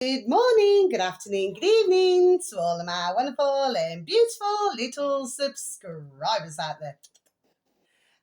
Good morning, good afternoon, good evening to all of my wonderful and beautiful little subscribers out there.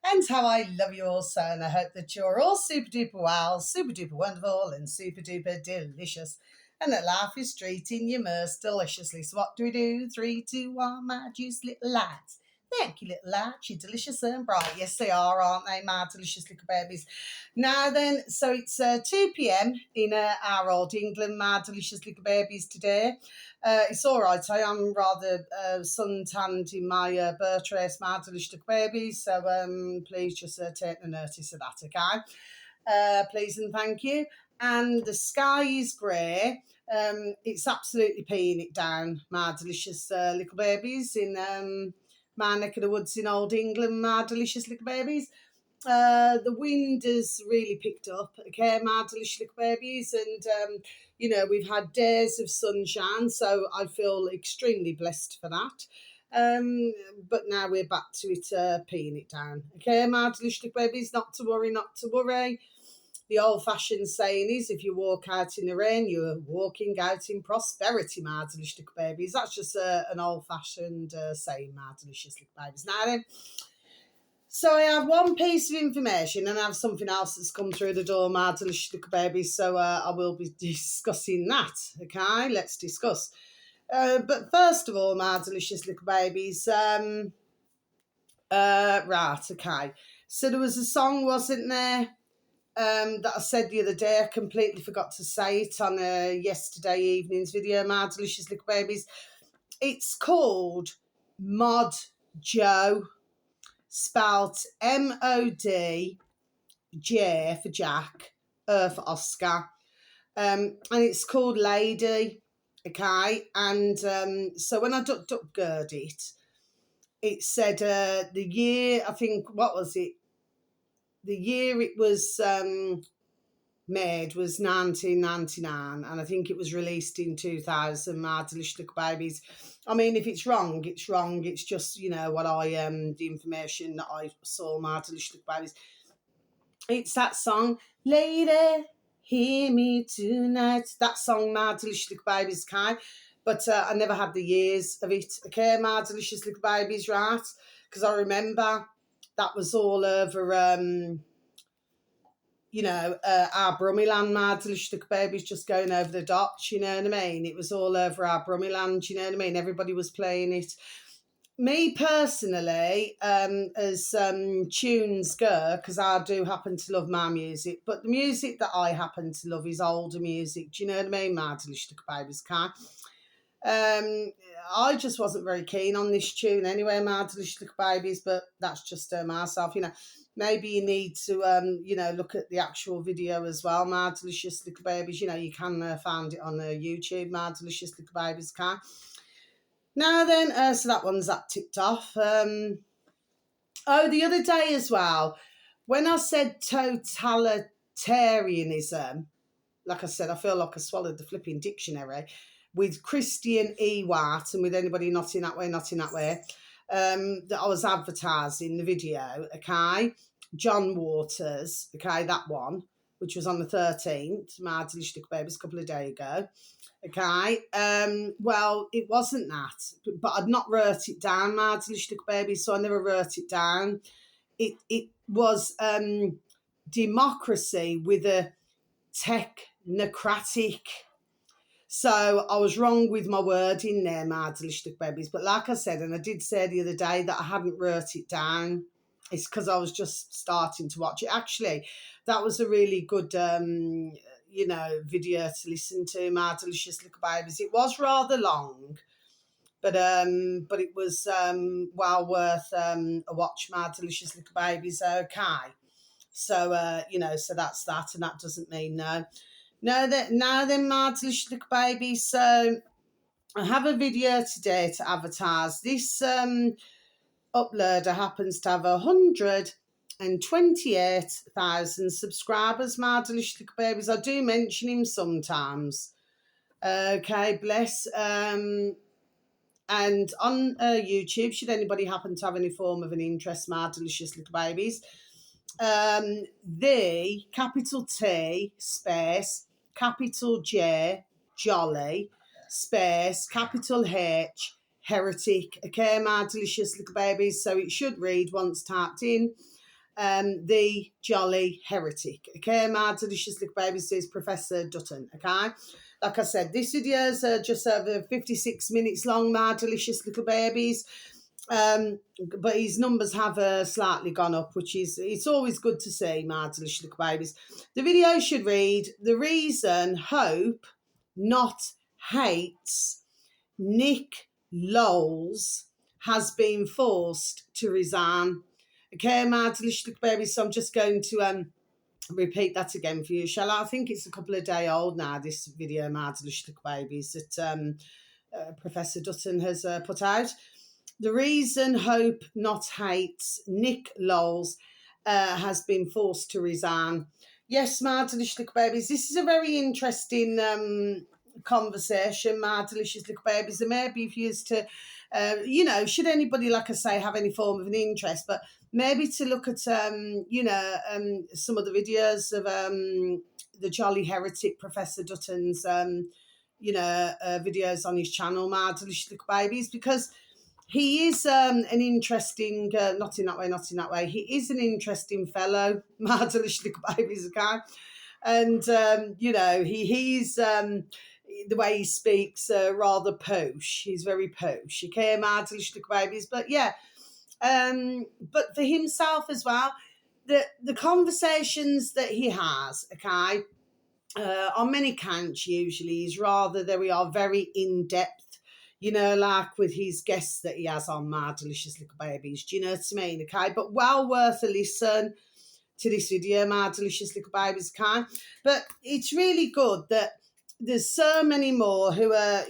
And how I love you all so, and I hope that you're all super duper well, super duper wonderful, and super duper delicious. And that life is treating you most deliciously. So what do? 3, 2, 1, my juice little lights. Thank you, little lights. You're delicious and bright. Yes, they are, aren't they, my delicious little babies? Now then, so it's 2 p.m. in our old England, my delicious little babies today. It's all right. I am rather suntanned in my birth race, my delicious little babies. So please just take the notice of that, okay? Please and thank you. And the sky is grey. It's absolutely peeing it down, my delicious little babies in my neck of the woods in old England, my delicious little babies. The wind has really picked up, okay, my delicious little babies, and we've had days of sunshine, so I feel extremely blessed for that. But now we're back to it peeing it down, okay, my delicious little babies. Not to worry, not to worry. The old-fashioned saying is, if you walk out in the rain, you're walking out in prosperity, my delicious little babies. That's just an old-fashioned saying, my delicious little babies. Now then, so I have one piece of information and I have something else that's come through the door, my delicious little babies. So I will be discussing that. Okay, let's discuss. But first of all, my delicious little babies, right, okay. So there was a song, wasn't there, that I said the other day. I completely forgot to say it on yesterday evening's video, my delicious little babies. It's called Mod Joe, spelt MOD, J for Jack, for Oscar, and it's called Lady, okay? And so when I ducked it said the year, I think, what was it? The year it was made was 1999, and I think it was released in 2000, my delicious little babies. I mean, if it's wrong, it's wrong. It's just, what I, the information that I saw, my delicious little babies. It's that song, Lady, Hear Me Tonight. That song, my delicious little babies, okay? But I never had the years of it, okay, my delicious little babies, right? Because I remember that was all over, our Brummyland, my delicious little babies, just going over the docks, you know what I mean? It was all over our Brummyland, you know what I mean? Everybody was playing it. Me personally, as tunes go, because I do happen to love my music, but the music that I happen to love is older music, do you know what I mean? My delicious little babies, can I just wasn't very keen on this tune anyway, my delicious little babies, but that's just myself, Maybe you need to, look at the actual video as well, my delicious little babies. You can find it on YouTube, my delicious little babies, can. Now then, so that one's that ticked off. The other day as well, when I said totalitarianism, like I said, I feel like I swallowed the flipping dictionary, with Christian E. White and with anybody not in that way, that I was advertising the video, okay? John Waters, okay, that one, which was on the 13th, my delicious little babies, a couple of days ago. Okay, well, it wasn't that, but I'd not wrote it down, my delicious little baby, so I never wrote it down. It was democracy with a technocratic. So I was wrong with my wording there, my delicious little babies. But like I said, and I did say the other day that I hadn't wrote it down. It's because I was just starting to watch it. Actually, that was a really good video to listen to, my delicious little babies. It was rather long, but it was well worth a watch, my delicious little babies. Okay, so so that's that, and that doesn't mean no. Now then, my delicious little babies. So I have a video today to advertise. This uploader happens to have 128,000 subscribers, my delicious little babies. I do mention him sometimes. Okay, bless. And on YouTube, should anybody happen to have any form of an interest, my delicious little babies, the capital T space capital J jolly, space, capital H, heretic. Okay, my delicious little babies. So it should read once typed in. The jolly heretic. Okay, my delicious little babies, says Professor Dutton. Okay, like I said, this video is just over 56 minutes long, my delicious little babies. But his numbers have slightly gone up, which is, it's always good to see, my delicious little babies. The video should read, the reason Hope, not hates, Nick Lowles has been forced to resign. Okay, my delicious little babies, so I'm just going to repeat that again for you, shall I? I think it's a couple of days old now, this video, my delicious little babies, that Professor Dutton has put out. The reason Hope, not hates, Nick Lowles has been forced to resign. Yes, my delicious little babies, this is a very interesting conversation, my delicious little babies. And maybe if you used to, should anybody, like I say, have any form of an interest, but maybe to look at, some of the videos of the Jolly Heretic, Professor Dutton's, videos on his channel, my delicious little babies, because he is an interesting, not in that way, he is an interesting fellow, my delicious little babies, okay? And, he's, the way he speaks, rather posh. He's very posh, okay, my delicious little babies? But yeah, but for himself as well, the conversations that he has, okay, on many counts usually is rather, there we are, very in-depth, like with his guests that he has on, my delicious little babies. Do you know what I mean? Okay, but well worth a listen to this video, my delicious little babies, okay? But it's really good that there's so many more who are,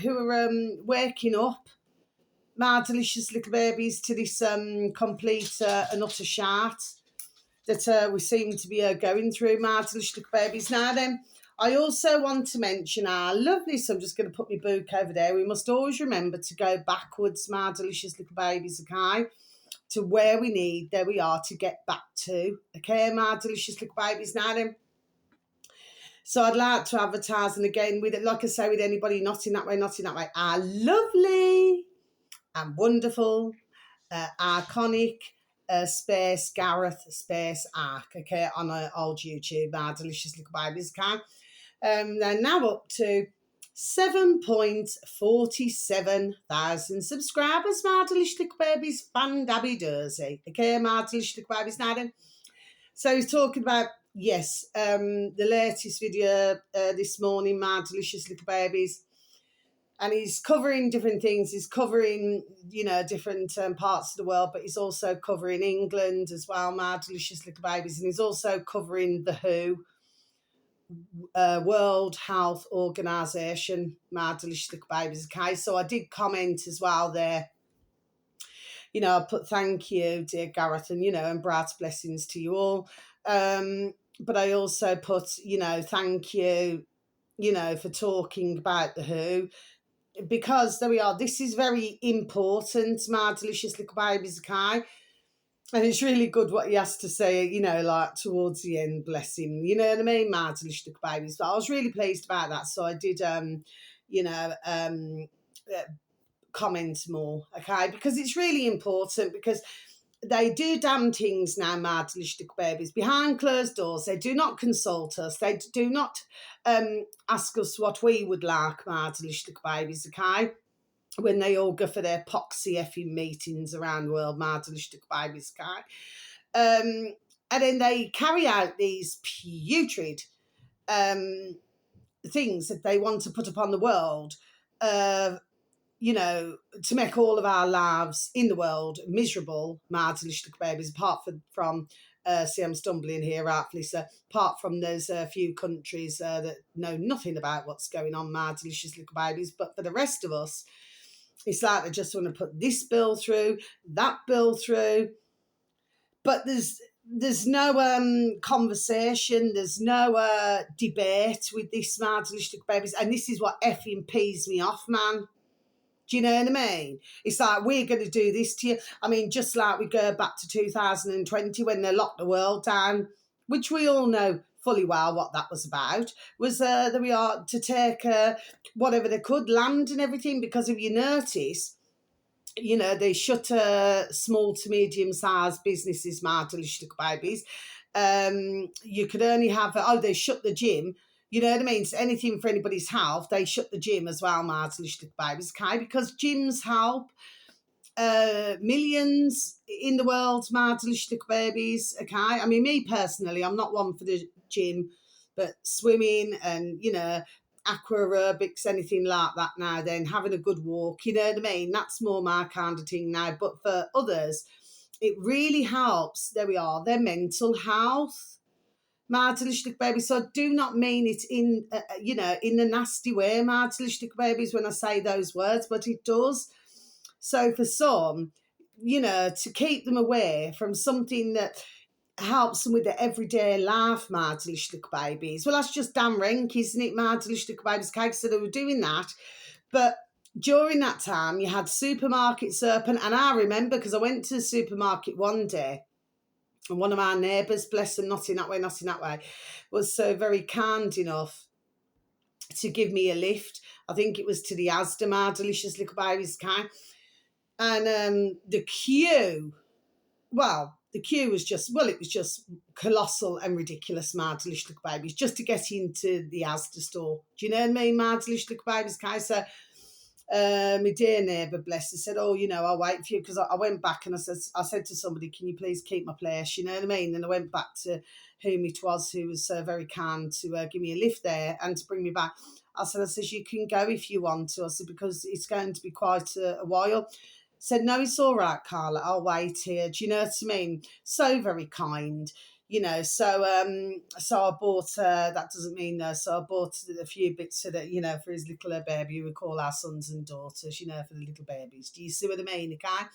who are waking up, my delicious little babies, to this complete and utter shart that we seem to be going through, my delicious little babies. Now then, I also want to mention our lovely, so I'm just going to put my book over there. We must always remember to go backwards, my delicious little babies, okay, to where we are to get back to, okay, my delicious little babies. Now then, so I'd like to advertise, and again, with it, like I say, with anybody not in that way, our lovely and wonderful, iconic, space Gareth, space Ark, okay, on old YouTube, our delicious little babies, okay? They're now up to 7.47 thousand subscribers, my delicious little babies, Fandabby Dursey, okay, my delicious little babies. Now then, so he's talking about, yes, the latest video this morning, my delicious little babies, and he's covering different things. He's covering, different parts of the world, but he's also covering England as well, my delicious little babies, and he's also covering the WHO, World Health Organization, my delicious little babies, okay? So I did comment as well there. I put thank you, dear Gareth, and, and bright blessings to you all. But I also put, thank you, for talking about the WHO, because there we are. This is very important, my delicious little babies, okay? And it's really good what he has to say, like towards the end, bless him. You know what I mean, my delicious little babies. But I was really pleased about that. So I did, comment more, okay? Because it's really important, because they do damn things now, my delicious little babies, behind closed doors. They do not consult us. They do not ask us what we would like, my delicious little babies, okay? When they all go for their poxy effing meetings around the world, my delicious little babies, okay? And then they carry out these putrid things that they want to put upon the world, to make all of our lives in the world miserable, my delicious little babies, apart from see, I'm stumbling here, rightfully so, apart from there's a few countries that know nothing about what's going on, my delicious little babies, but for the rest of us, it's like they just want to put this bill through, that bill through, but there's no conversation, there's no debate with this, my delicious little babies, and this is what effing pees me off, man. Do you know what I mean? It's like, we're going to do this to you. I mean, just like we go back to 2020 when they locked the world down, which we all know fully well what that was about, was that we are to take whatever they could, land and everything, because if you notice, they shut small to medium-sized businesses, my delicious little babies. You could only have, they shut the gym. You know what I mean? So anything for anybody's health, they shut the gym as well, my delicious little babies, okay? Because gyms help millions in the world, my delicious little babies, okay? I mean, me personally, I'm not one for the gym, but swimming and, aqua aerobics, anything like that now, then having a good walk, you know what I mean? That's more my kind of thing now. But for others, it really helps, there we are, their mental health, my delicious little babies. So I do not mean it in, in a nasty way, my delicious little babies, when I say those words, but it does. So for some, to keep them away from something that helps them with their everyday life, my delicious little babies. Well, that's just damn rank, isn't it, my delicious little babies? Cake. So they were doing that. But during that time, you had supermarkets open. And I remember, because I went to the supermarket one day, and one of my neighbours, bless them, not in that way, was so very kind enough to give me a lift. I think it was to the Asda, my delicious little babies, Cake. And the queue was just, it was just colossal and ridiculous, my delicious little babies, just to get into the Asda store. Do you know what I mean, my delicious little babies? So my dear neighbour, bless her, said, I'll wait for you, because I went back and I said to somebody, can you please keep my place? You know what I mean? And I went back to whom it was who was very kind to give me a lift there and to bring me back. I said, you can go if you want to. I said, because it's going to be quite a while. Said, no, it's all right, Carla, I'll wait here. Do you know what I mean? So very kind, So I bought, that doesn't mean, so I bought a few bits for the, for his little baby, we call our sons and daughters, for the little babies. Do you see what I mean, okay?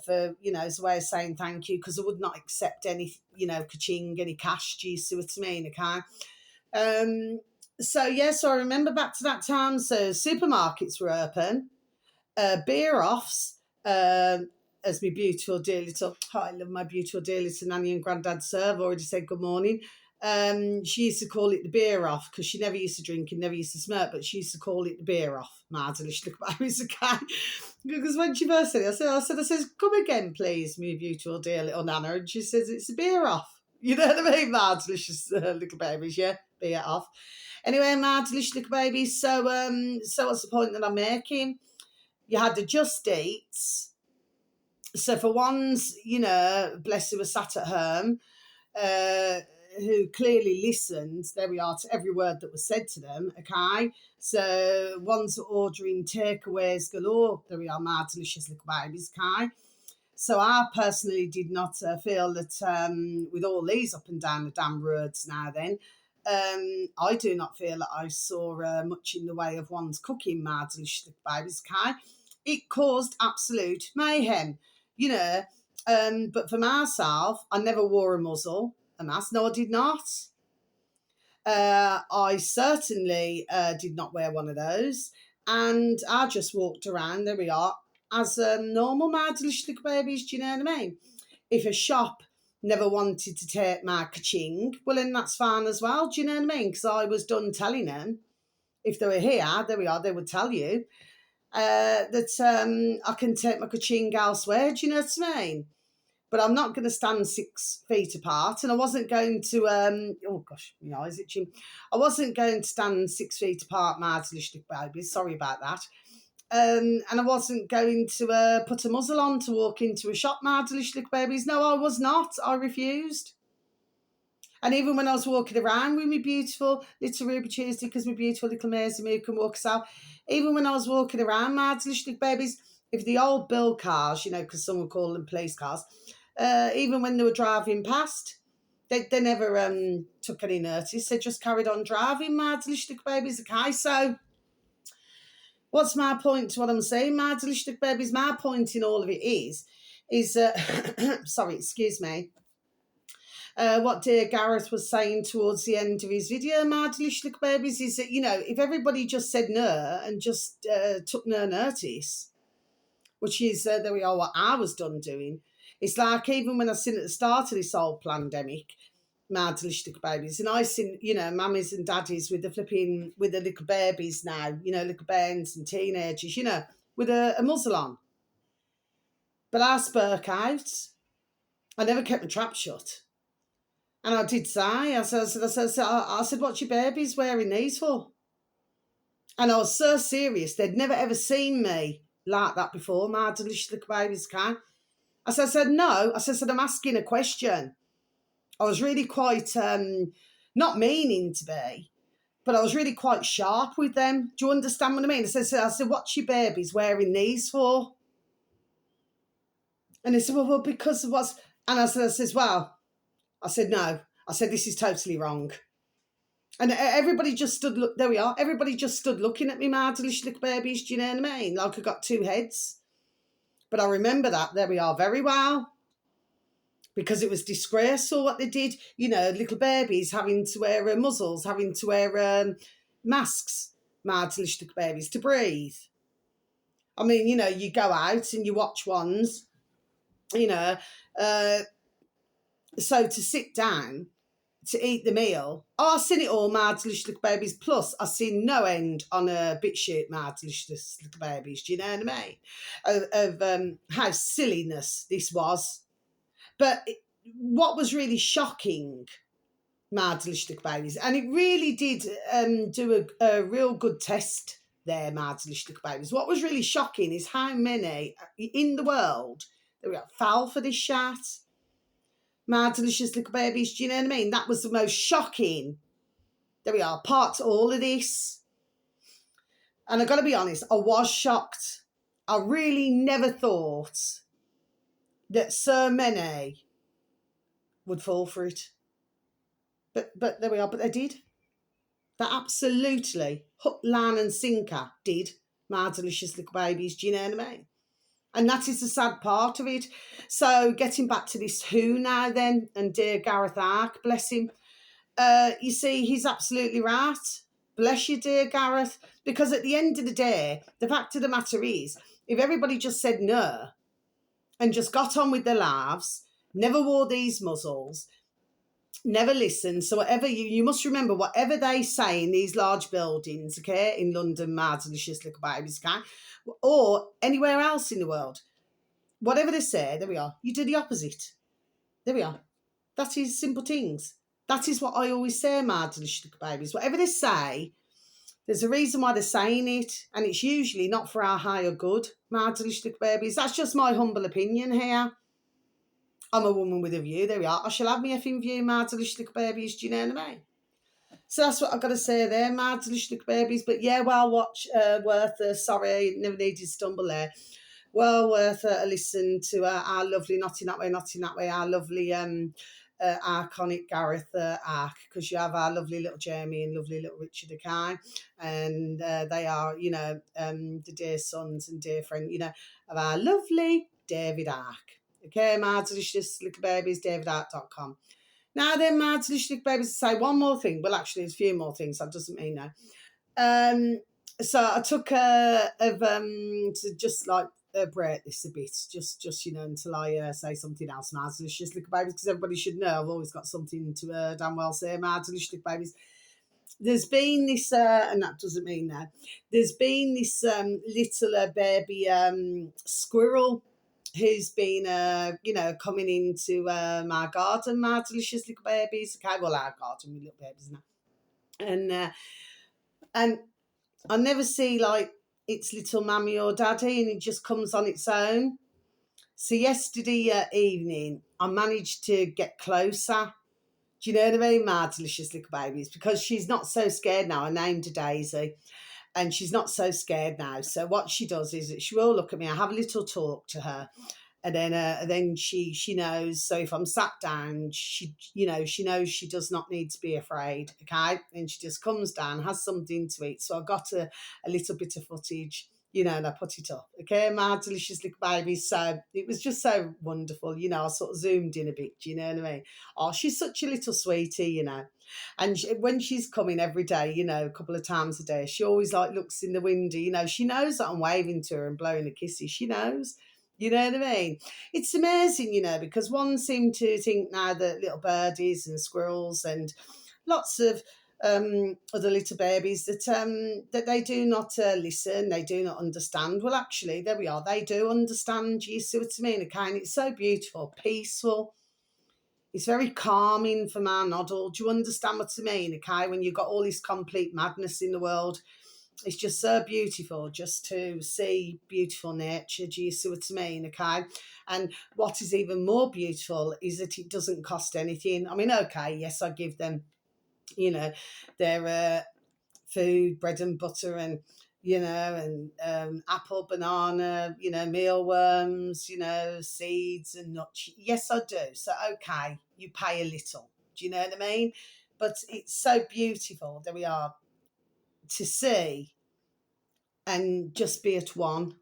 For, as a way of saying thank you, because I would not accept any, ka-ching, any cash. Do you see what I mean, okay? So I remember back to that time, so supermarkets were open. Beer offs, as my beautiful dear little, I love my beautiful dear little nanny and granddad sir, I've already said good morning. She used to call it the beer off, because she never used to drink and never used to smoke, but she used to call it the beer off, my delicious little baby's okay. Because when she first said it, I said, come again, please, my beautiful dear little nana, and she says, it's a beer off. You know what I mean, my delicious little babies, yeah, beer off. Anyway, my delicious little babies, so what's the point that I'm making? You had the Just Eats. So for ones, bless who were sat at home, who clearly listened, there we are, to every word that was said to them, okay? So ones ordering takeaways galore, there we are, my delicious little babies, okay? So I personally did not feel that with all these up and down the damn roads now then, I do not feel that I saw much in the way of one's cooking, my delicious little babies, okay? It caused absolute mayhem, but for myself, I never wore a mask. No, I did not. I certainly did not wear one of those, and I just walked around, there we are, as normal, my delicious little babies, do you know what I mean? If a shop never wanted to take my ka-ching, well, then that's fine as well, do you know what I mean? Because I was done telling them, if they were here, there we are, they would tell you, that I can take my ka-ching elsewhere, do you know what I mean? But I'm not going to stand 6 feet apart, and I wasn't going to, oh gosh, my eyes itching. I wasn't going to stand 6 feet apart, my delicious babies, sorry about that. And I wasn't going to put a muzzle on to walk into a shop, my delicious babies. No, I was not. I refused. And even when I was walking around with my beautiful little Ruby Tuesday, because my beautiful little Maisie Moo can walk herself, even when I was walking around, my delicious babies, if the old bill cars, because some would call them police cars, even when they were driving past, they never took any notice. They just carried on driving, my delicious babies. Okay, so what's my point to what I'm saying, my delicious babies? My point in all of it is sorry, excuse me. What dear Gareth was saying towards the end of his video, my delicious babies, is that, if everybody just said no and just took no notice, which is, there we are, what I was done doing. It's like, even when I seen at the start of this whole pandemic, mad little babies. And I seen, mummies and daddies with the little babies now, little bairns and teenagers, with a muzzle on. But I spoke out. I never kept my trap shut. And I did say, I said, what's your babies wearing these for? And I was so serious. They'd never ever seen me like that before, my delicious little babies can. I said, no. I said, I'm asking a question. I was really quite, not meaning to be, but I was really quite sharp with them. Do you understand what I mean? I said, what's your babies wearing these for? And they said, well, because of what's... And I said, well, I said, no. I said, this is totally wrong. And everybody just stood, look, there we are. Everybody just stood looking at me, my delicious little babies. Do you know what I mean? Like I got two heads. But I remember that, there we are, very well. Because it was disgraceful what they did. Little babies having to wear muzzles, having to wear masks, my delicious little babies, to breathe. I mean, you go out and you watch ones, so to sit down to eat the meal, I've seen it all, my delicious little babies, plus I've seen no end on a bit shit, my delicious little babies, do you know what I mean? Of how silliness this was. But what was really shocking, my delicious little babies, and it really did do a real good test there, my delicious little babies. What was really shocking is how many in the world that fell for this shit. My delicious little babies, do you know what I mean? That was the most shocking, there we are, part to all of this. And I've got to be honest, I was shocked. I really never thought that so many would fall for it. But there we are, but they did. They absolutely, hook, line and sinker, did, my delicious little babies, do you know what I mean? And that is the sad part of it. So getting back to this Who now then, and dear Gareth Ark, bless him. You see, he's absolutely right. Bless you, dear Gareth. Because at the end of the day, the fact of the matter is, if everybody just said no and just got on with their lives, never wore these muzzles, never listened. So whatever you must remember, whatever they say in these large buildings, okay, in London, my delicious little babies, okay, or anywhere else in the world, whatever they say, there we are. You do the opposite. There we are. That is simple things. That is what I always say, my delicious little babies. Whatever they say, there's a reason why they're saying it, and it's usually not for our higher good, my delicious little babies. That's just my humble opinion here. I'm a woman with a view. There we are. I shall have my effing view, my delicious little babies. Do you know what I mean? So that's what I've got to say there, my delicious little babies. But yeah, well, watch worth, sorry, never needed to stumble there. Well worth a listen to our lovely, not in that way, our lovely iconic Gareth Ark, because you have our lovely little Jamie and lovely little Richard Akai, and they are, the dear sons and dear friend, of our lovely David Ark. Okay, my delicious little babies, davidark.com. Now then, my delicious little babies, say one more thing. Well, actually, there's a few more things. That doesn't mean no. So I took to just like break this a bit, just until I say something else. My delicious little babies, because everybody should know I've always got something to damn well say. My delicious little babies. There's been this, and that doesn't mean no. There's been this little baby squirrel who's been, coming into my garden, my delicious little babies. Okay, well, our garden with little babies now. And I never see, like, its little mammy or daddy, and it just comes on its own. So yesterday evening, I managed to get closer. Do you know what I mean, my delicious little babies? Because she's not so scared now. I named her Daisy. And she's not so scared now. So what she does is that she will look at me. I have a little talk to her, and then she knows. So if I'm sat down, she knows she does not need to be afraid. Okay, and she just comes down, has something to eat. So I got a little bit of footage, and I put it up. Okay, my delicious little baby. So it was just so wonderful. I sort of zoomed in a bit. Do you know what I mean? Oh, she's such a little sweetie. And when she's coming every day, a couple of times a day, she always like looks in the window. She knows that I'm waving to her and blowing her kisses. She knows. You know what I mean? It's amazing, because one seem to think now that little birdies and squirrels and lots of other little babies that they do not listen, they do not understand. Well, actually, there we are. They do understand. You see what I mean? Okay, and it's so beautiful, peaceful. It's very calming for my noddle. Do you understand what I mean? Okay, when you've got all this complete madness in the world, it's just so beautiful just to see beautiful nature. Do you see what I mean? Okay. And what is even more beautiful is that it doesn't cost anything. I mean, okay, yes, I give them, their food, bread and butter, and and apple, banana, mealworms, seeds and nuts. Yes, I do. So okay, you pay a little. Do you know what I mean? But it's so beautiful. There we are, to see and just be at one.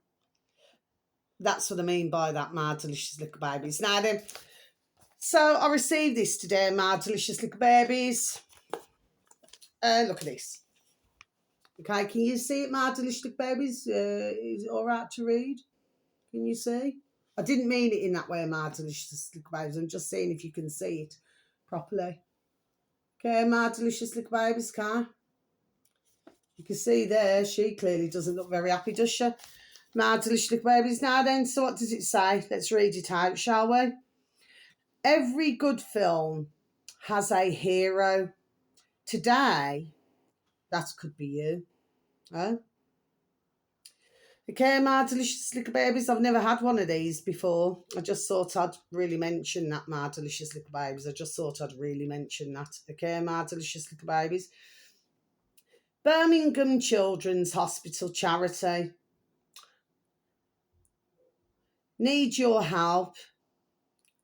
That's what I mean by that, my delicious little babies. Now then, so I received this today, my delicious little babies. Look at this. Okay, can you see it, my delicious little babies? Is it all right to read? Can you see? I didn't mean it in that way, my delicious little babies. I'm just saying if you can see it properly. Okay, my delicious little babies, okay? You can see there, she clearly doesn't look very happy, does she? My delicious little babies. Now then, so what does it say? Let's read it out, shall we? Every good film has a hero. Today, that could be you. Huh? Okay, my delicious little babies. I've never had one of these before. I just thought I'd really mention that, my delicious little babies. I just thought I'd really mention that. Okay, my delicious little babies. Birmingham Children's Hospital charity need your help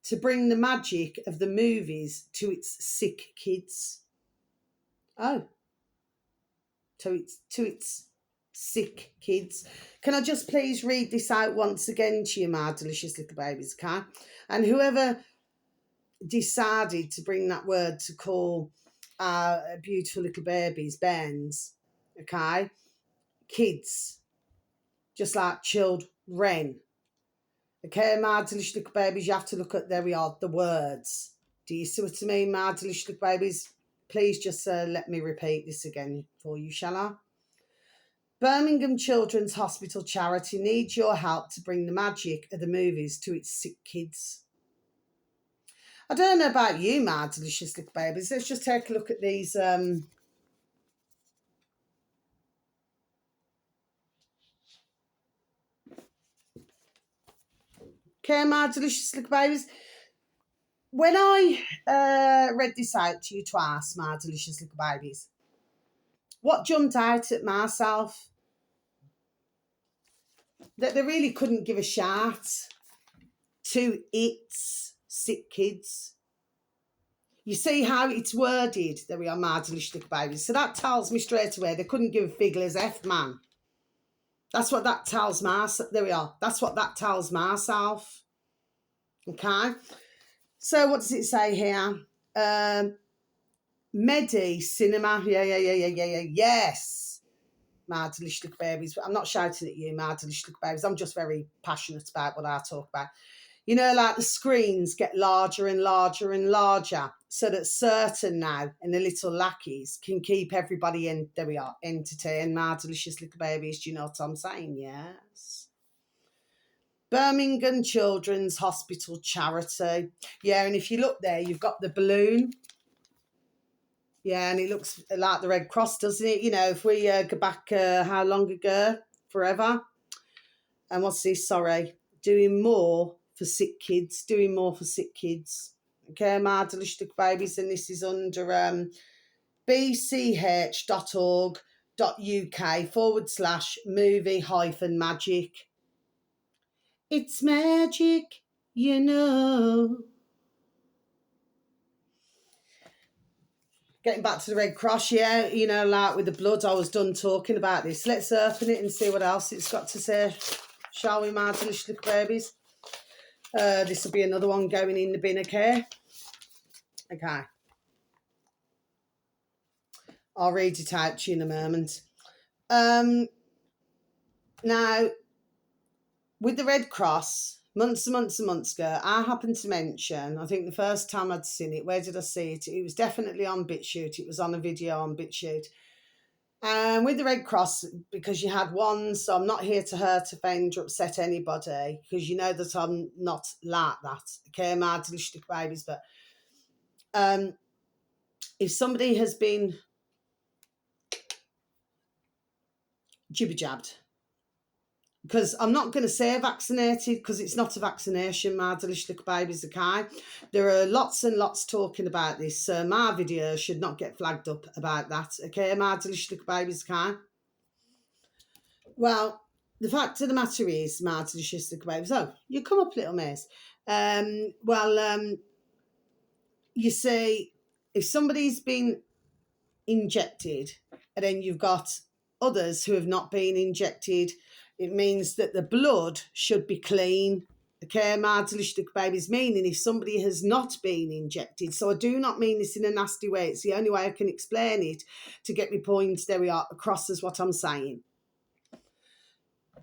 to bring the magic of the movies to its sick kids. Oh, to its sick kids. Can I just please read this out once again to you, my delicious little babies, okay? And whoever decided to bring that word to call our beautiful little babies Bens, okay? Kids, just like children. Okay, my delicious little babies, you have to look at, there we are, the words. Do you see what I mean, my delicious little babies? Please just let me repeat this again for you, shall I? Birmingham Children's Hospital charity needs your help to bring the magic of the movies to its sick kids. I don't know about you, my delicious little babies. Let's just take a look at these. Okay, my delicious little babies. When I read this out to you twice, my delicious little babies, what jumped out at myself, that they really couldn't give a shout to its sick kids. You see how it's worded? There we are, my delicious little babies. So that tells me straight away they couldn't give a figler's F, man. That's what that tells myself. There we are. That's what that tells myself. Okay. So what does it say here? Medi Cinema. Yeah. Yes. My delicious little babies. I'm not shouting at you, my delicious little babies. I'm just very passionate about what I talk about. You know, like the screens get larger and larger and larger, so that certain now and the little lackeys can keep everybody in. There we are, entertained. My delicious little babies. Do you know what I'm saying? Yes. Birmingham Children's Hospital charity. Yeah, and if you look there, you've got the balloon. Yeah, and it looks like the Red Cross, doesn't it? You know, if we go back, how long ago? Forever. And what's this? Sorry. Doing more for sick kids. Doing more for sick kids. Okay, my delicious little babies. And this is under bch.org.uk/movie-magic. It's magic, you know. Getting back to the Red Cross, yeah, you know, like with the blood, I was done talking about this. Let's open it and see what else it's got to say, shall we, my delicious little babies? This will be another one going in the bin, okay? Okay. I'll read it out to you in a moment. Now, with the Red Cross, months and months and months ago, I happened to mention, I think the first time I'd seen it, where did I see it? It was definitely on BitChute. It was on a video on BitChute. And with the Red Cross, because you had one, so I'm not here to hurt, offend, or upset anybody, because you know that I'm not like that. Okay, my delicious babies, but if somebody has been jibber-jabbed, because I'm not going to say vaccinated, because it's not a vaccination, my delicious little babies, okay? There are lots and lots talking about this, so my video should not get flagged up about that, okay, my delicious little babies, okay? Well, the fact of the matter is, my delicious little babies, oh, you come up, little miss. You see, if somebody's been injected and then you've got others who have not been injected, it means that the blood should be clean. Okay, my delicious babies, meaning if somebody has not been injected. So I do not mean this in a nasty way. It's the only way I can explain it to get my points, there we are, across as what I'm saying.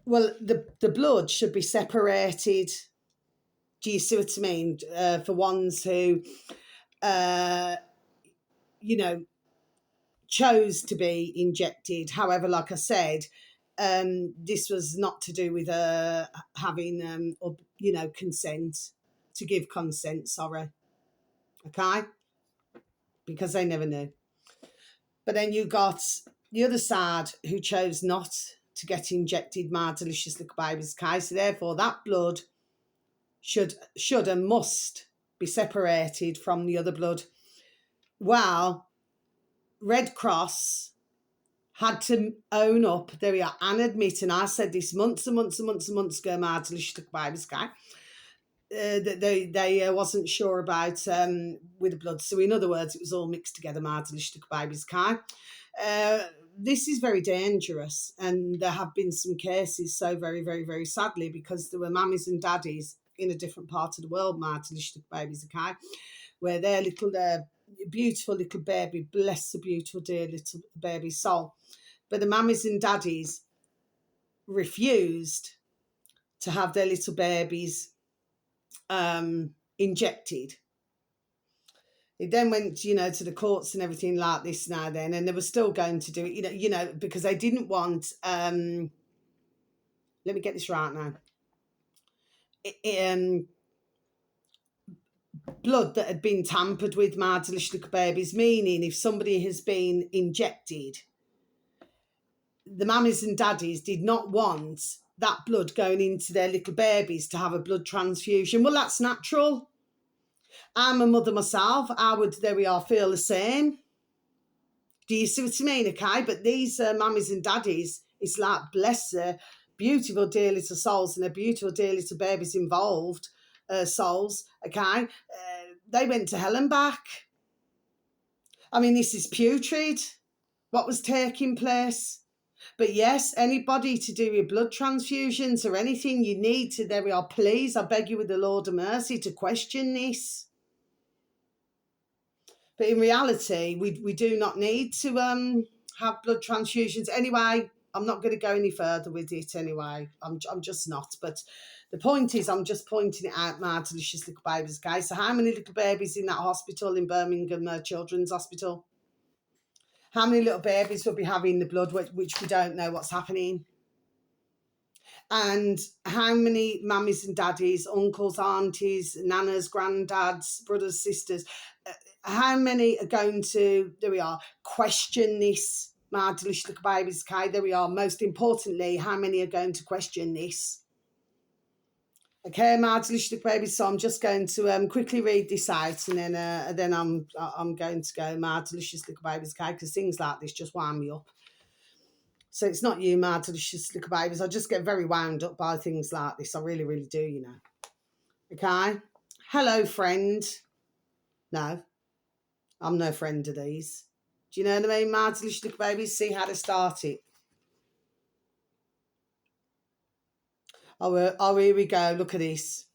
Well, the blood should be separated. Do you see what I mean? For ones who, chose to be injected. However, like I said, this was not to do with having, consent, to give consent, sorry. Okay? Because they never knew. But then you got the other side who chose not to get injected, my delicious little babies, okay? So therefore, that blood should and must be separated from the other blood. Well, Red Cross had to own up, there we are, and admit, and I said this months and months and months and months ago, my delicious little babies, okay? That they wasn't sure about with the blood. So in other words, it was all mixed together, my delicious little babies, okay? This is very dangerous, and there have been some cases, so very, very, very sadly, because there were mummies and daddies in a different part of the world, my delicious little babies, okay, where their little beautiful little baby, bless the beautiful dear little baby soul, but the mummies and daddies refused to have their little babies injected. It then went, to the courts and everything like this now then, and they were still going to do it, because they didn't want, let me get this right now, blood that had been tampered with, my delicious little babies, meaning if somebody has been injected, the mummies and daddies did not want that blood going into their little babies to have a blood transfusion. Well, that's natural. I'm a mother myself. I would, there we are, feel the same. Do you see what I mean? Okay, but these mummies and daddies, it's like, bless their beautiful dear little souls and their beautiful dear little babies involved, souls, okay? They went to hell and back. I mean, this is putrid, what was taking place. But yes, anybody to do your blood transfusions or anything you need to, there we are, please, I beg you with the Lord of mercy to question this. But in reality, we do not need to have blood transfusions. Anyway, I'm not going to go any further with it anyway. I'm just not. But the point is, I'm just pointing it out, my delicious little babies, guys. So how many little babies in that hospital in Birmingham Children's Hospital? How many little babies will be having the blood, which we don't know what's happening? And how many mummies and daddies, uncles, aunties, nanas, granddads, brothers, sisters, how many are going to, there we are, question this, my delicious little babies, okay, there we are. Most importantly, how many are going to question this? Okay, my delicious little babies, so I'm just going to quickly read this out, and then I'm going to go, my delicious little babies, okay, because things like this just wind me up. So it's not you, my delicious little babies. I just get very wound up by things like this. I really, really do, Okay? Hello, friend. No, I'm no friend of these. Do you know what I mean, my delicious little babies? See how to start it. Oh, here we go. Look at this.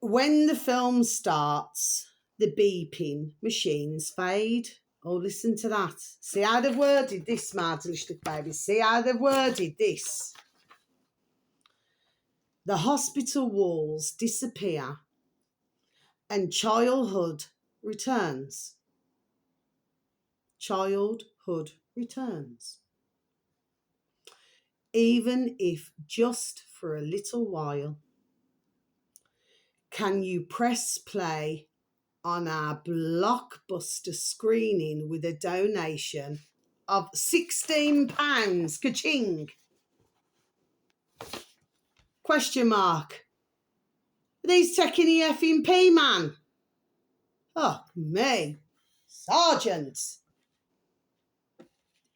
When the film starts, the beeping machines fade. Oh, listen to that. See how they've worded this, my delicious little babies. See how they've worded this. the hospital walls disappear and childhood returns. Childhood returns. Even if just for a little while. Can you press play on our blockbuster screening with a donation of £16? Ka-ching! Question mark. Are these taking the effing P, man? Oh, me. Sergeant.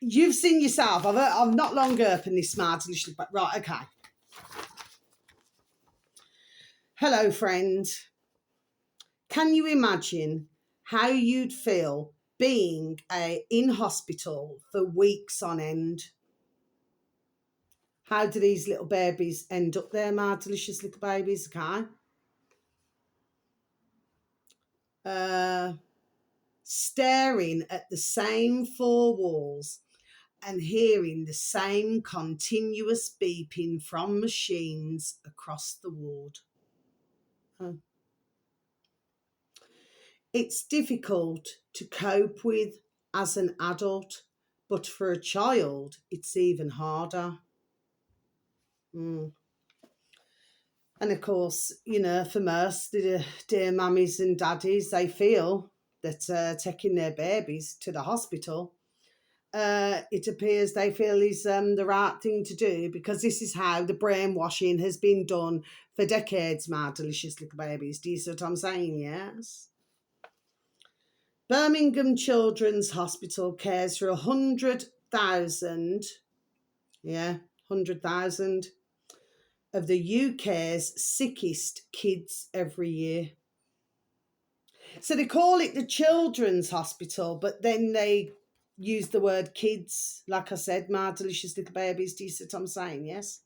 You've seen yourself. I've not long opened this smart initially, but right, okay. Hello, friend. Can you imagine how you'd feel being in hospital for weeks on end? How do these little babies end up there, my delicious little babies, okay? Staring at the same four walls and hearing the same continuous beeping from machines across the ward. It's difficult to cope with as an adult, but for a child, it's even harder. And of course, you know, for most, the dear mummies and daddies, they feel that taking their babies to the hospital, it appears they feel is the right thing to do, because this is how the brainwashing has been done for decades, my delicious little babies. Do you see what I'm saying? Yes. Birmingham Children's Hospital cares for 100,000, 100,000 of the UK's sickest kids every year. So they call it the Children's Hospital, but then they use the word kids. Like I said, my delicious little babies. Do you see what I'm saying? Yes.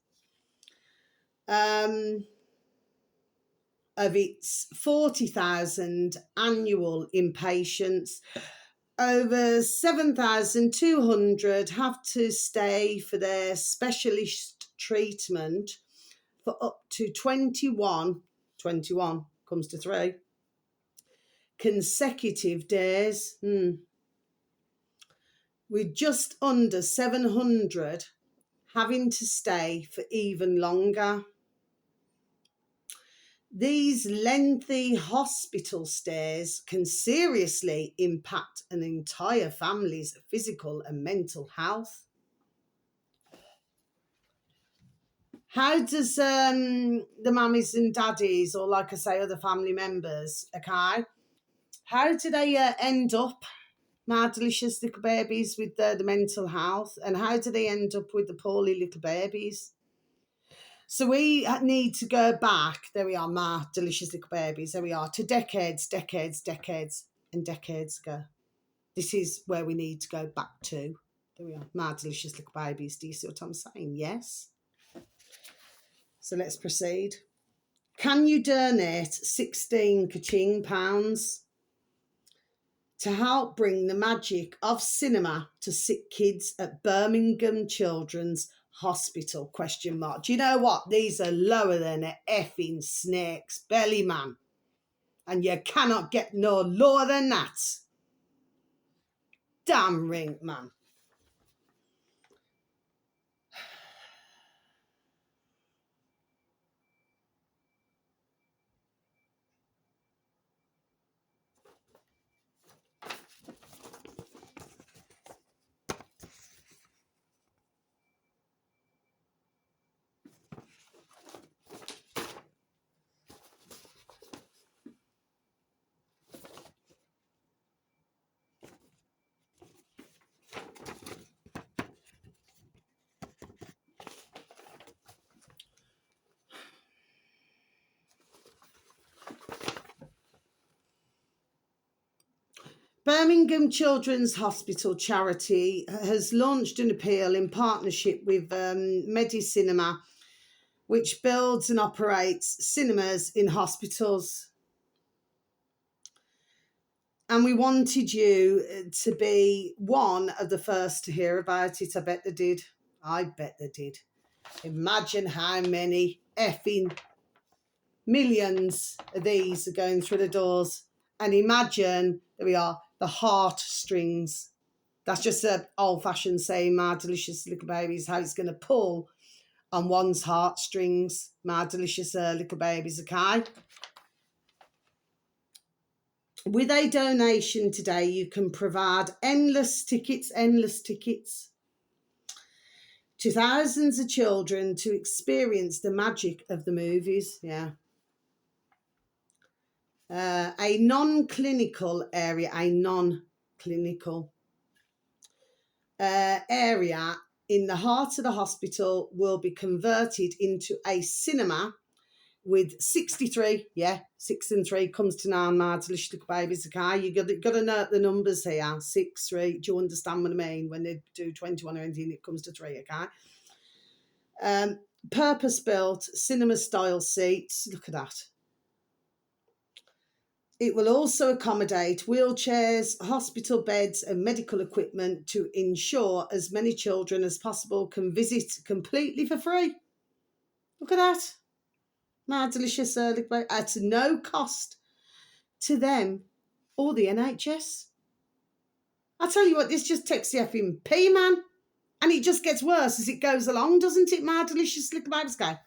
Of its 40,000 annual inpatients, over 7,200 have to stay for their specialist treatment for up to 21 comes to 3 consecutive days. With just under 700 having to stay for even longer. These lengthy hospital stays can seriously impact an entire family's physical and mental health. How does the mummies and daddies, or like I say, other family members, okay, how do they end up, my delicious little babies, with the mental health? And how do they end up with the poorly little babies? So we need to go back, there we are, my delicious little babies, there we are, to decades and decades ago. This is where we need to go back to. There we are, my delicious little babies. Do you see what I'm saying? Yes. So let's proceed. Can you donate 16 ka-ching pounds to help bring the magic of cinema to sick kids at Birmingham Children's Hospital? Question mark. Do you know what? These are lower than a effing snake's belly, man. And you cannot get no lower than that. Damn ring, man. Birmingham Children's Hospital charity has launched an appeal in partnership with MediCinema, which builds and operates cinemas in hospitals. And we wanted you to be one of the first to hear about it. I bet they did. Imagine how many effing millions of these are going through the doors. And imagine, there we are, the heartstrings. That's just an old-fashioned saying, my delicious little babies, how it's going to pull on one's heartstrings, my delicious little babies, okay? With a donation today, you can provide endless tickets to thousands of children to experience the magic of the movies. Yeah. A non-clinical area area in the heart of the hospital will be converted into a cinema with 63, 6 and 3 comes to 9, my delicious little babies, okay? You got to note the numbers here, 6, 3, do you understand what I mean? When they do 21 or anything, it comes to 3, okay? Purpose-built cinema-style seats, look at that. It will also accommodate wheelchairs, hospital beds and medical equipment to ensure as many children as possible can visit completely for free. Look at that. My delicious at no cost to them or the NHS. I tell you what, this just takes the effing pee, man. And it just gets worse as it goes along, doesn't it, my delicious little babies guy?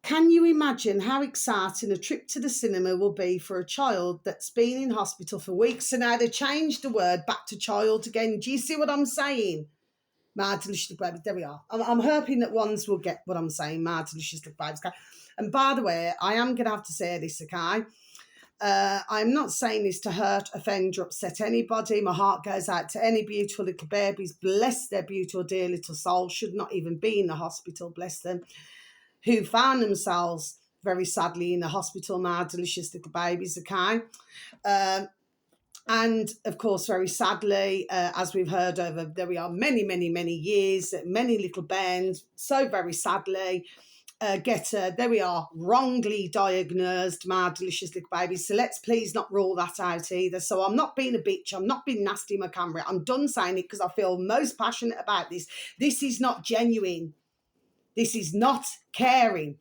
Can you imagine how exciting a trip to the cinema will be for a child that's been in hospital for weeks? So now they changed the word back to child again. Do you see what I'm saying? My delicious little babies, there we are. I'm hoping that ones will get what I'm saying, my delicious little babies. And by the way, I am going to have to say this, okay? I'm not saying this to hurt, offend, or upset anybody. My heart goes out to any beautiful little babies. Bless their beautiful, dear little souls. Should not even be in the hospital, bless them. Who found themselves very sadly in the hospital, my delicious little babies, okay? And of course, very sadly, as we've heard over, there we are, many, many, many years, many little bands, so very sadly, there we are, wrongly diagnosed, my delicious little babies. So let's please not rule that out either. So I'm not being a bitch. I'm not being nasty in my camera. I'm done saying it because I feel most passionate about this. This is not genuine. This is not caring.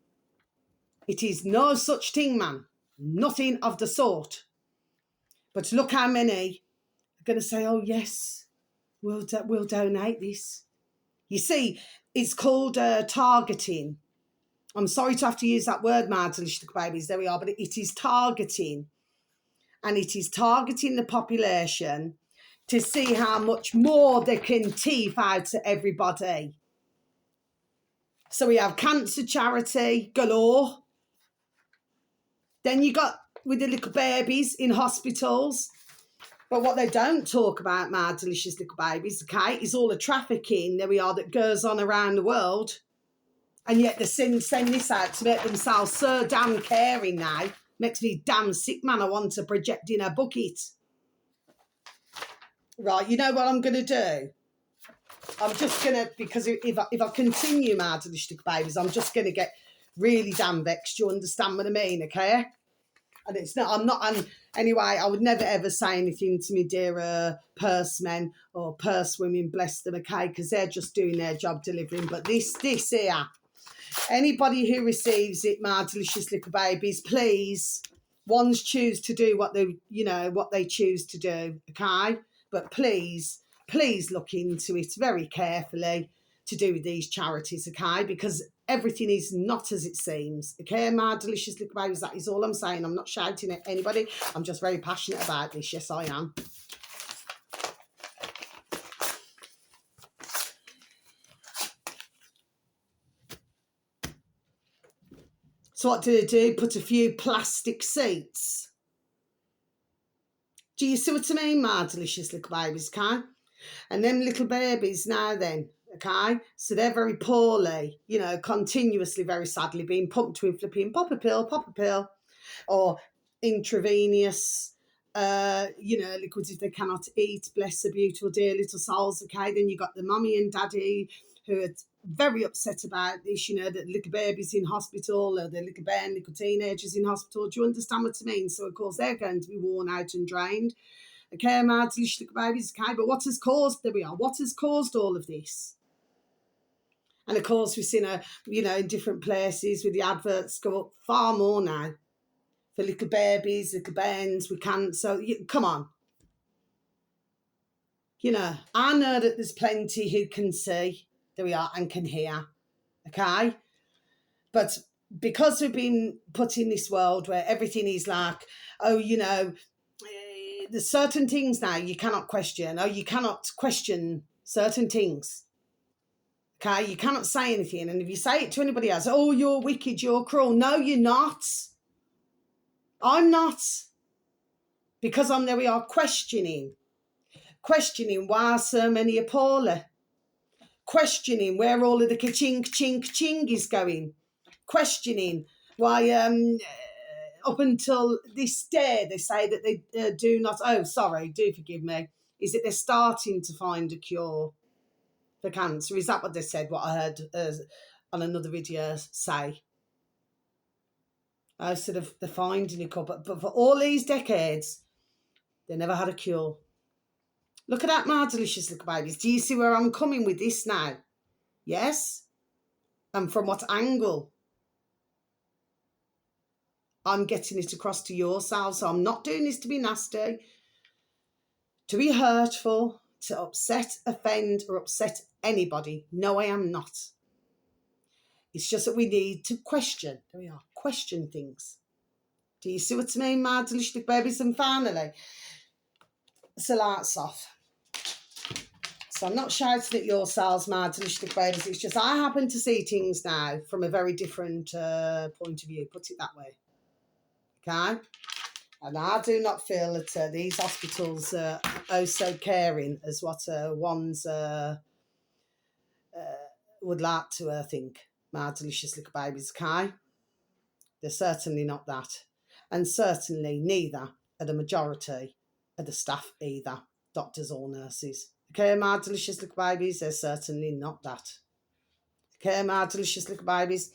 It is no such thing, man. Nothing of the sort. But look how many are going to say, oh, yes, we'll donate this. You see, it's called targeting. I'm sorry to have to use that word, my delicious babies. There we are. But it is targeting. And it is targeting the population to see how much more they can teeth out to everybody. So we have cancer charity galore. Then you got with the little babies in hospitals. But what they don't talk about, my delicious little babies, okay, is all the trafficking, there we are, that goes on around the world. And yet they send this out to make themselves so damn caring now. Makes me damn sick, man. I want to project in a bucket. Right, you know what I'm going to do? I'm just going to, because if I continue, my delicious little babies, I'm just going to get really damn vexed. You understand what I mean, okay? And it's not, anyway, I would never ever say anything to me dear purse men or purse women, bless them, okay? Because they're just doing their job delivering. But this here, anybody who receives it, my delicious little babies, please, ones choose to do what they choose to do, okay? But please look into it very carefully to do with these charities, okay? Because everything is not as it seems, okay, my delicious little babies? That is all I'm saying. I'm not shouting at anybody. I'm just very passionate about this. Yes, I am. So what do they do? Put a few plastic seats. Do you see what I mean, my delicious little babies, okay? And them little babies now then, okay? So they're very poorly, continuously, very sadly being pumped with flipping pop a pill, or intravenous, liquids if they cannot eat. Bless the beautiful, dear little souls, okay? Then you got the mummy and daddy who are very upset about this, that little babies in hospital, or the little teenagers in hospital. Do you understand what I mean? So, of course, they're going to be worn out and drained. Okay, my delicious little babies, okay? But what has caused all of this? And of course, we've seen her, in different places with the adverts go up far more now for little babies, little bairns with cancer. Come on. I know that there's plenty who can see, there we are, and can hear, okay? But because we've been put in this world where everything is like, there's certain things now you cannot question. You cannot question certain things. Okay, you cannot say anything. And if you say it to anybody else, oh, you're wicked, you're cruel. No, you're not. I'm not. Because there we are questioning why so many are poorly. Questioning where all of the ka-ching, ching, ching is going. Questioning why up until this day they say that they do not, oh, sorry, do forgive me, is that they're starting to find a cure for cancer. Is that what they said, what I heard on another video say? I sort of, they're finding a cure, but for all these decades, they never had a cure. Look at that, my delicious little babies. Do you see where I'm coming with this now? Yes? And from what angle I'm getting it across to yourselves. So I'm not doing this to be nasty, to be hurtful, to upset, offend, or upset anybody. No, I am not. It's just that we need to question. There we are. Question things. Do you see what I mean, my delicious babies? And finally, so lights off. So I'm not shouting at yourselves, my delicious babies. It's just I happen to see things now from a very different point of view. Put it that way. Okay? And I do not feel that these hospitals are so caring as what ones would like to think. My delicious little babies, okay? They're certainly not that. And certainly neither are the majority of the staff either, doctors or nurses. Okay, my delicious little babies, they're certainly not that. Okay, my delicious little babies.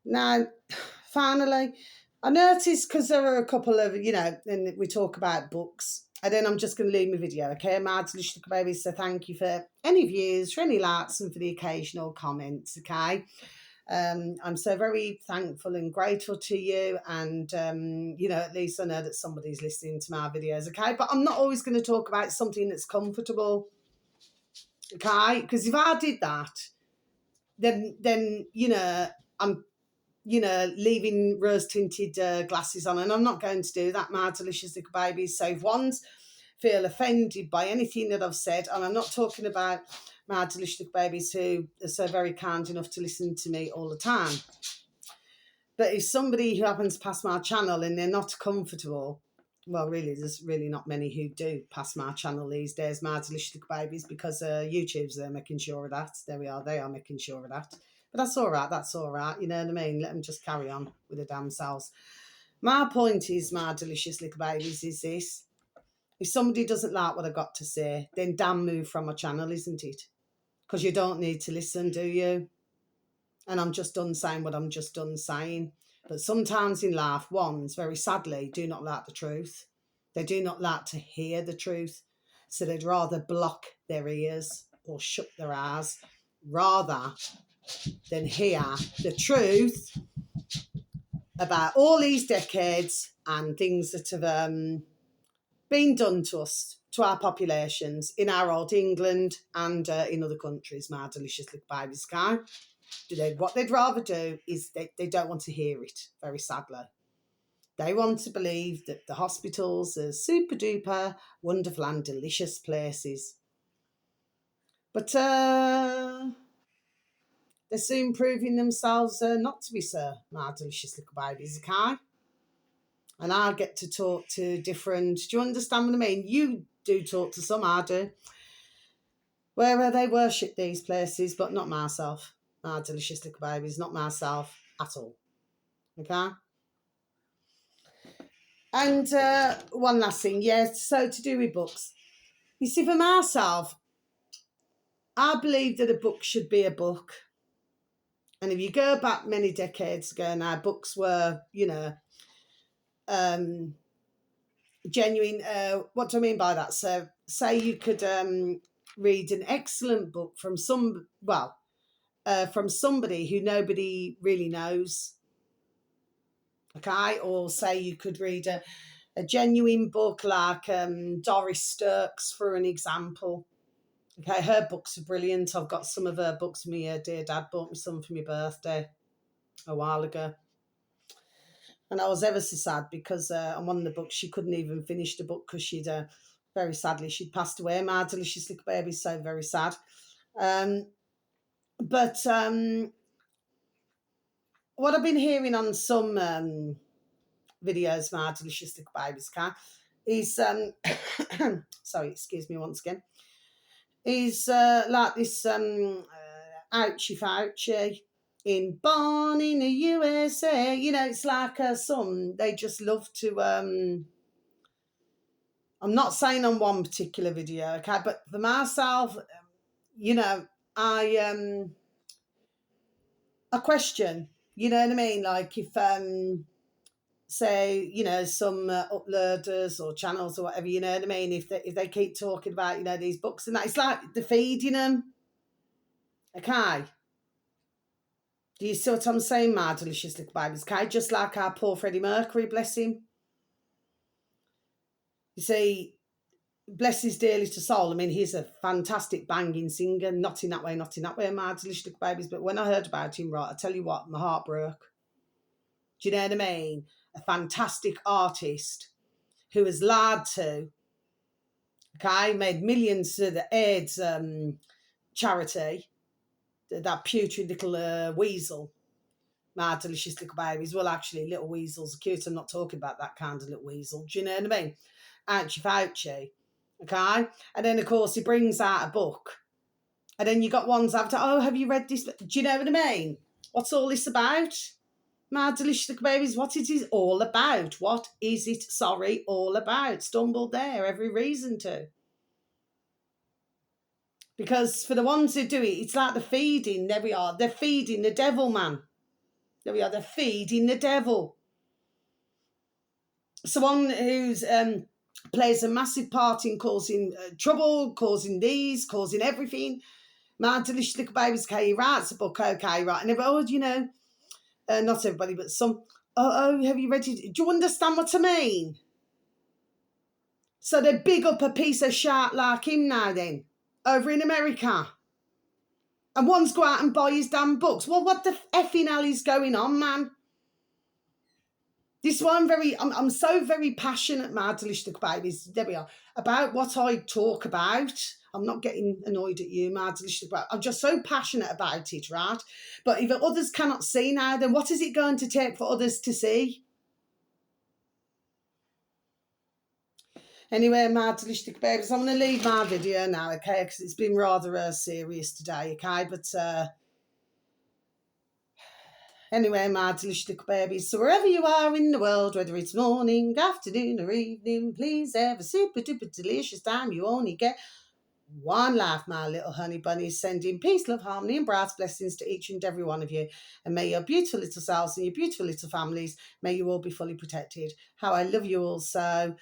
Now, finally, I noticed, because there are a couple of, and we talk about books, and then I'm just going to leave my video, okay, my delicious little babies. So thank you for any views, for any likes, and for the occasional comments, okay? I'm so very thankful and grateful to you, and at least I know that somebody's listening to my videos, okay? But I'm not always going to talk about something that's comfortable, okay? Because if I did that, then I'm leaving rose-tinted glasses on, and I'm not going to do that, my delicious little babies. So if ones feel offended by anything that I've said, and I'm not talking about my delicious little babies who are so very kind enough to listen to me all the time, but if somebody who happens to pass my channel and they're not comfortable, well, really, there's really not many who do pass my channel these days, my delicious little babies, because YouTube's there making sure of that. There we are, they are making sure of that. But that's all right, you know what I mean? Let them just carry on with their damn selves. My point is, my delicious little babies, is this. If somebody doesn't like what I've got to say, then damn move from my channel, isn't it? Because you don't need to listen, do you? And I'm just done saying what I'm just done saying. But sometimes in life, ones, very sadly, do not like the truth. They do not like to hear the truth. So they'd rather block their ears or shut their eyes rather than hear the truth about all these decades and things that have been done to us, to our populations in our old England and in other countries, my delicious little babies, okay? What they'd rather do is they don't want to hear it, very sadly. They want to believe that the hospitals are super duper wonderful and delicious places. But they're soon proving themselves not to be so, my delicious little babies, okay? And I get to talk to different, do you understand what I mean? You do talk to some, I do, where they worship these places, but not myself, my delicious little babies, not myself at all, okay? And one last thing, so to do with books. You see, for myself, I believe that a book should be a book. And if you go back many decades ago now, books were, genuine. What do I mean by that? So say you could read an excellent book from from somebody who nobody really knows. Okay, or say you could read a genuine book like Doris Sturks, for an example. Okay, her books are brilliant. I've got some of her books. My dear dad bought me some for my birthday a while ago. And I was ever so sad because on one of the books, she couldn't even finish the book because she'd, very sadly, she'd passed away. My delicious little baby, so very sad. But what I've been hearing on some videos, my delicious little babies cat, is, sorry, excuse me once again, is like this ouchie fouchie in Born in the USA. You know, it's like some, they just love to, I'm not saying on one particular video, okay, but for myself, you know, I question, you know what I mean? Like if, say, you know, some uploaders or channels or whatever, you know what I mean? If they keep talking about, you know, these books and that, it's like they're feeding them. Okay. Do you see what I'm saying, my delicious little babies? Okay, just like our poor Freddie Mercury, bless him. You see, bless his dear little soul. I mean, he's a fantastic banging singer. Not in that way, my delicious little babies. But when I heard about him, right, I tell you what, my heart broke. Do you know what I mean? A fantastic artist who was lied to. Okay, made millions to the AIDS charity. That putrid little weasel. My delicious little babies. Well, actually, little weasels are cute. I'm not talking about that kind of little weasel. Do you know what I mean? Ouchie Fauci. Okay? And then, of course, he brings out a book. And then you got ones after, oh, have you read this? Do you know what I mean? What's all this about? My delicious little babies, what it is all about. What is it, all about? Stumbled there, every reason to. Because for the ones who do it, it's like they're feeding. There we are. They're feeding the devil, man. There we are. They're feeding the devil. Someone who's plays a massive part in causing trouble, causing these, causing everything. My delicious little babies, okay, he writes a book, okay, right. And everybody, oh, you know, not everybody, but some, oh, have you read it? Do you understand what I mean? So they big up a piece of shit like him now then, over in America. And one's go out and buy his damn books. Well, what the effing hell is going on, man? This is why I'm so very passionate, my delicious little babies, there we are, about what I talk about. I'm not getting annoyed at you, my delicious little babies. I'm just so passionate about it, right? But if others cannot see now, then what is it going to take for others to see? Anyway, my delicious little babies, I'm going to leave my video now, okay, because it's been rather serious today, okay, but anyway, my delicious little babies, so wherever you are in the world, whether it's morning, afternoon or evening, please have a super duper delicious time. You only get one life, my little honey bunnies, sending peace, love, harmony and bright blessings to each and every one of you. And may your beautiful little selves and your beautiful little families, may you all be fully protected. How I love you all so.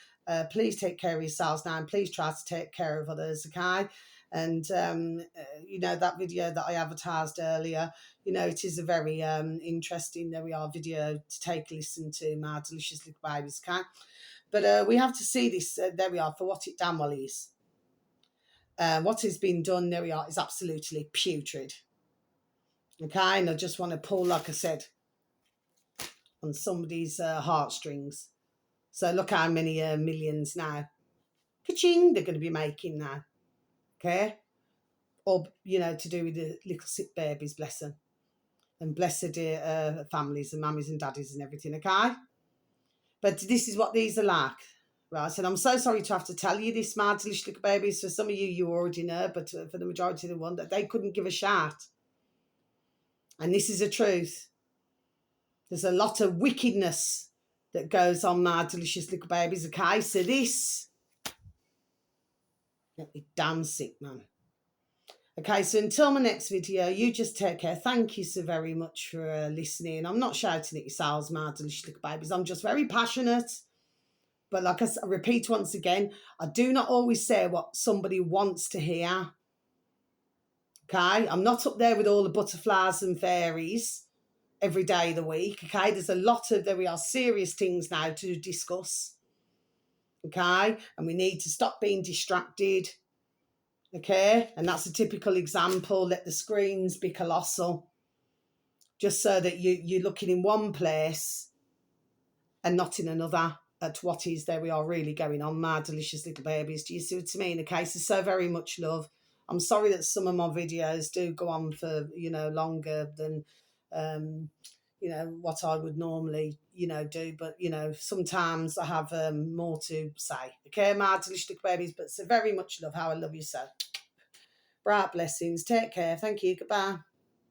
Please take care of yourselves now and please try to take care of others, okay? And, you know, that video that I advertised earlier, you know, it is a very interesting, there we are, video to take a listen to, my delicious little babies, okay? But we have to see this, there we are, for what it damn well is. What has been done, there we are, is absolutely putrid. Okay, and I just want to pull, like I said, on somebody's heartstrings. So look how many millions now. Ka-ching, they're going to be making now. Okay? Or, you know, to do with the little sick babies, bless them. And bless their dear families and mummies and daddies and everything, okay? But this is what these are like. Right, and I'm so sorry to have to tell you this, my delicious little babies. For some of you, you already know, but for the majority of the one, that they couldn't give a shout. And this is the truth. There's a lot of wickedness that goes on, my delicious little babies, okay? So this, get me damn sick, man. Okay, so until my next video, you just take care. Thank you so very much for listening. I'm not shouting at yourselves, my delicious little babies. I'm just very passionate. But like I repeat once again, I do not always say what somebody wants to hear. Okay, I'm not up there with all the butterflies and fairies every day of the week. Okay, there we are serious things now to discuss. Okay, and we need to stop being distracted. Okay, and that's a typical example. Let the screens be colossal, just so that you're looking in one place and not in another at what is there we are really going on, my delicious little babies. Do you see what I mean? Okay, so very much love. I'm sorry that some of my videos do go on for, longer than, what I would normally, do. But, sometimes I have more to say. Okay, my delicious little babies, but so very much love how I love you so. Bright blessings. Take care. Thank you. Goodbye.